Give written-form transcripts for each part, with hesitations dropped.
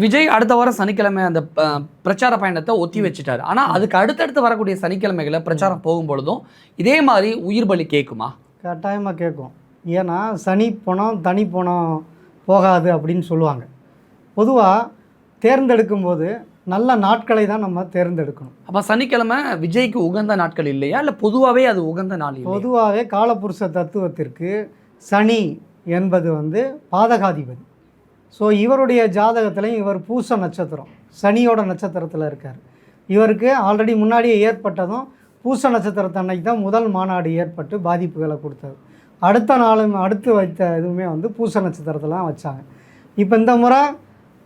விஜய் அடுத்த வாரம் சனிக்கிழமை அந்த பிரச்சார பயணத்தை ஒத்தி வச்சுட்டாரு. ஆனால் அதுக்கு அடுத்தடுத்து வரக்கூடிய சனிக்கிழமைகளை பிரச்சாரம் போகும்பொழுதும் இதே மாதிரி உயிர் பலி கேட்குமா? கட்டாயமாக கேட்கும். ஏன்னா சனி பணம் தனி பணம் போகாது அப்படின்னு சொல்லுவாங்க. பொதுவாக தேர்ந்தெடுக்கும் போது நல்ல நாட்களை தான் நம்ம தேர்ந்தெடுக்கணும். அப்போ சனிக்கிழமை விஜய்க்கு உகந்த நாட்கள் இல்லையா, இல்லை பொதுவாகவே அது உகந்த நாள்? பொதுவாகவே காலபுருஷ தத்துவத்திற்கு சனி என்பது பாதகாதிபதி. ஸோ இவருடைய ஜாதகத்துலையும் இவர் பூச நட்சத்திரம், சனியோட நட்சத்திரத்தில் இருக்கார். இவருக்கு ஆல்ரெடி முன்னாடியே ஏற்பட்டதும் பூச நட்சத்திரத்தன்னைக்கு தான் முதல் மாநாடு ஏற்பட்டு பாதிப்புகளை கொடுத்தது. அடுத்த நாளும் அடுத்து வைத்த இதுவுமே பூச நட்சத்திரத்தில் தான் வச்சாங்க. இப்போ இந்த முறை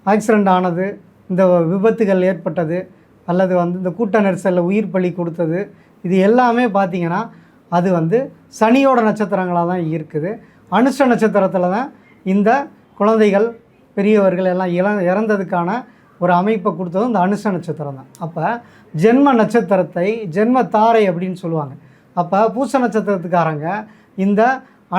ஆக்சிடெண்ட் ஆனது, இந்த விபத்துகள் ஏற்பட்டது, அல்லது இந்த கூட்ட நெரிசலில் உயிர் பலி கொடுத்தது, இது எல்லாமே பார்த்திங்கன்னா அது சனியோட நட்சத்திரங்களாக தான் இருக்குது. அனுஷ நட்சத்திரத்தில் தான் இந்த குழந்தைகள் பெரியவர்கள் எல்லாம் இறந்ததுக்கான ஒரு அமைப்பை கொடுத்ததும் இந்த அனுஷ நட்சத்திரம் தான். அப்போ ஜென்ம நட்சத்திரத்தை ஜென்ம தாரை அப்படின்னு சொல்லுவாங்க. அப்போ பூச நட்சத்திரத்துக்காரங்க இந்த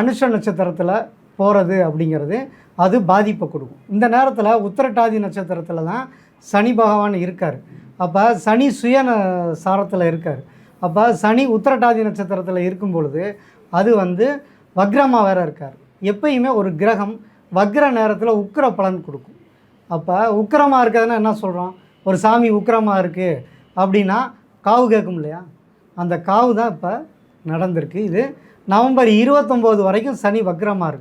அனுஷ நட்சத்திரத்தில் போகிறது அப்படிங்கிறது அது பாதிப்பை கொடுக்கும். இந்த நேரத்தில் உத்திரட்டாதி நட்சத்திரத்தில் தான் சனி பகவான் இருக்கார். அப்போ சனி சுய சாரத்தில் இருக்கார். அப்போ சனி உத்திரட்டாதி நட்சத்திரத்தில் இருக்கும் பொழுது அது வக்ரமாக வேறு இருக்கார். எப்பயுமே ஒரு கிரகம் வக்ர நேரத்தில் உக்கிர பலன் கொடுக்கும். அப்போ உக்கிரமாக இருக்கிறதுனா என்ன சொல்கிறோம்? ஒரு சாமி உக்கிரமாக இருக்குது அப்படின்னா காவு கேட்கும் இல்லையா? அந்த காவு தான் இப்போ நடந்திருக்கு. இது நவம்பர் 29 வரைக்கும் சனி வக்ரமாக இருக்குது.